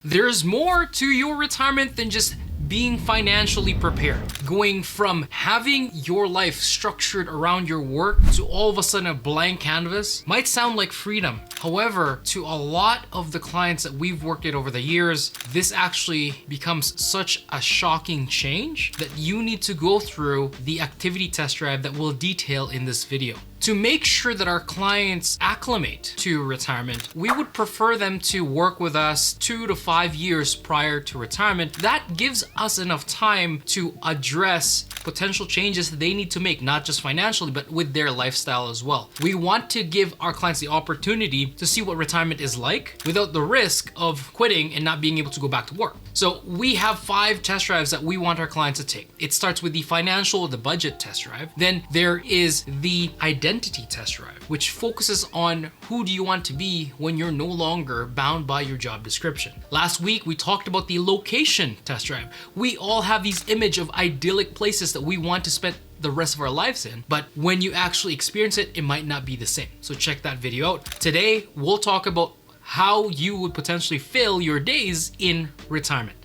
There's more to your retirement than just being financially prepared. Going from having your life structured around your work to all of a sudden a blank canvas might sound like freedom. However, to a lot of the clients that we've worked at over the years, this actually becomes such a shocking change that you need to go through the activity test drive that we'll detail in this video. To make sure that our clients acclimate to retirement, we would prefer them to work with us 2 to 5 years prior to retirement. That gives us enough time to address potential changes they need to make, not just financially, but with their lifestyle as well. We want to give our clients the opportunity to see what retirement is like without the risk of quitting and not being able to go back to work. So we have 5 test drives that we want our clients to take. It starts with the financial, the budget test drive. Then there is the identity test drive, which focuses on who do you want to be when you're no longer bound by your job description. Last week, we talked about the location test drive. We all have these image of idyllic places that we want to spend the rest of our lives in, but when you actually experience it, it might not be the same. So check that video out. Today, we'll talk about how you would potentially fill your days in retirement.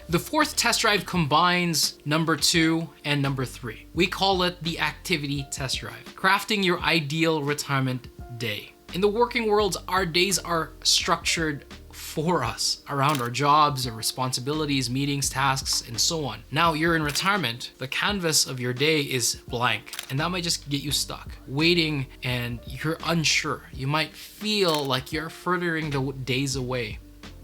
The 4th test drive combines number 2 and number 3. We call it the activity test drive, crafting your ideal retirement day. In the working world, our days are structured for us around our jobs and responsibilities, meetings, tasks, and so on. Now you're in retirement, the canvas of your day is blank, and that might just get you stuck, waiting, and you're unsure. You might feel like you're furthering the days away,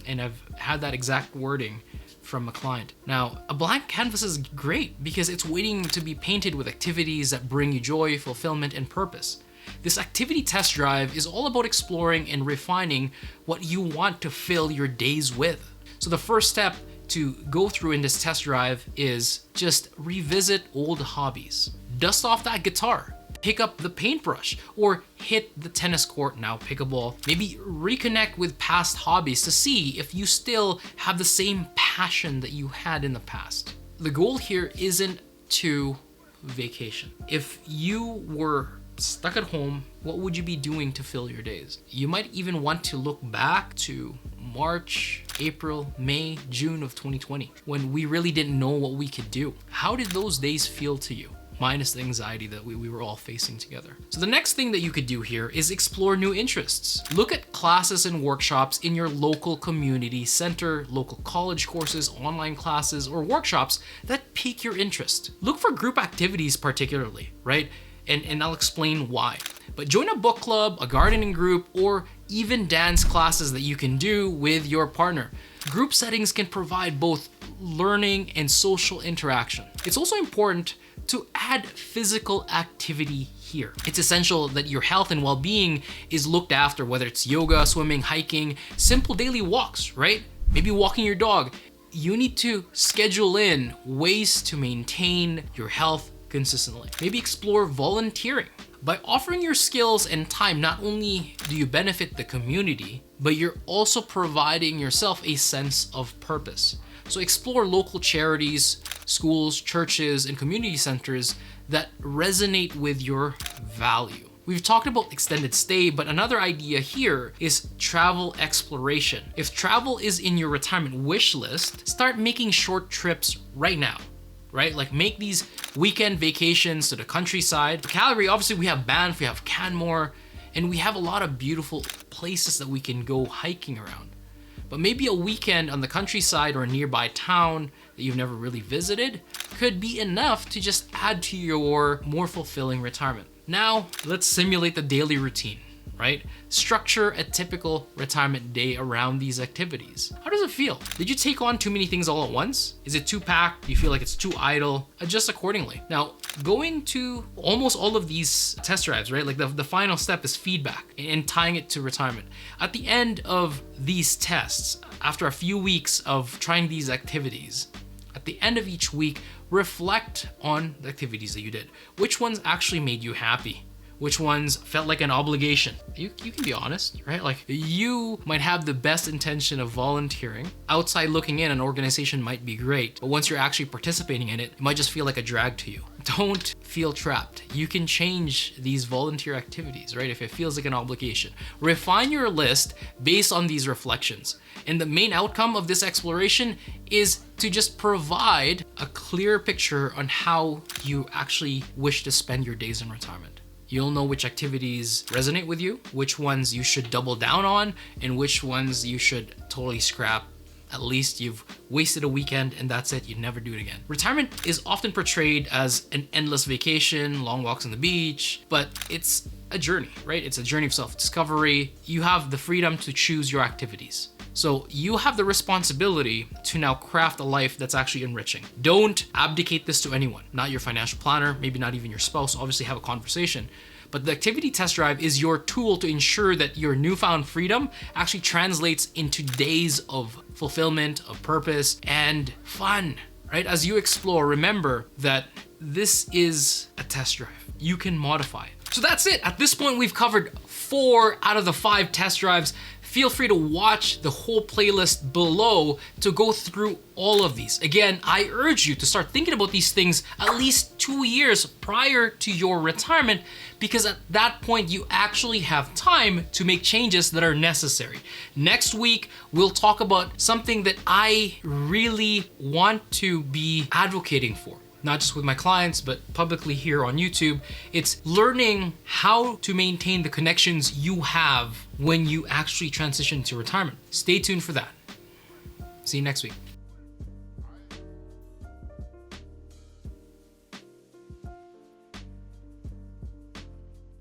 and I've had that exact wording from a client. Now, a blank canvas is great because it's waiting to be painted with activities that bring you joy, fulfillment, and purpose. This activity test drive is all about exploring and refining what you want to fill your days with. So the first step to go through in this test drive is just revisit old hobbies. Dust off that guitar, pick up the paintbrush, or hit the tennis court, now pickleball. Maybe reconnect with past hobbies to see if you still have the same passion that you had in the past. The goal here isn't to vacation. If you were stuck at home, what would you be doing to fill your days? You might even want to look back to March, April, May, June of 2020, when we really didn't know what we could do. How did those days feel to you? Minus the anxiety that we were all facing together. So the next thing that you could do here is explore new interests. Look at classes and workshops in your local community center, local college courses, online classes, or workshops that pique your interest. Look for group activities particularly, right? And I'll explain why. But join a book club, a gardening group, or even dance classes that you can do with your partner. Group settings can provide both learning and social interaction. It's also important to add physical activity here. It's essential that your health and well-being is looked after, whether it's yoga, swimming, hiking, simple daily walks, right? Maybe walking your dog. You need to schedule in ways to maintain your health consistently. Maybe explore volunteering. By offering your skills and time, not only do you benefit the community, but you're also providing yourself a sense of purpose. So explore local charities, schools, churches, and community centers that resonate with your value. We've talked about extended stay, but another idea here is travel exploration. If travel is in your retirement wish list, start making short trips right now. Right? Like make these weekend vacations to the countryside. Calgary, obviously we have Banff, we have Canmore, and we have a lot of beautiful places that we can go hiking around. But maybe a weekend on the countryside or a nearby town that you've never really visited could be enough to just add to your more fulfilling retirement. Now, let's simulate the daily routine, right? Structure a typical retirement day around these activities. How does it feel? Did you take on too many things all at once? Is it too packed? Do you feel like it's too idle? Adjust accordingly. Now, going to almost all of these test drives, right? Like the final step is feedback and tying it to retirement. At the end of these tests, after a few weeks of trying these activities, at the end of each week, reflect on the activities that you did. Which ones actually made you happy? Which ones felt like an obligation? You can be honest, right? Like, you might have the best intention of volunteering. Outside looking in, an organization might be great, but once you're actually participating in it, it might just feel like a drag to you. Don't feel trapped. You can change these volunteer activities, right? If it feels like an obligation. Refine your list based on these reflections. And the main outcome of this exploration is to just provide a clear picture on how you actually wish to spend your days in retirement. You'll know which activities resonate with you, which ones you should double down on, and which ones you should totally scrap. At least you've wasted a weekend and that's it, you never do it again. Retirement is often portrayed as an endless vacation, long walks on the beach, but it's a journey, right? It's a journey of self-discovery. You have the freedom to choose your activities. So you have the responsibility to now craft a life that's actually enriching. Don't abdicate this to anyone, not your financial planner, maybe not even your spouse. Obviously have a conversation. But the activity test drive is your tool to ensure that your newfound freedom actually translates into days of fulfillment, of purpose, and fun, right? As you explore, remember that this is a test drive. You can modify it. So that's it. At this point, we've covered 4 out of the 5 test drives. Feel free to watch the whole playlist below to go through all of these. Again, I urge you to start thinking about these things at least 2 years prior to your retirement, because at that point you actually have time to make changes that are necessary. Next week, we'll talk about something that I really want to be advocating for. Not just with my clients, but publicly here on YouTube. It's learning how to maintain the connections you have when you actually transition to retirement. Stay tuned for that. See you next week.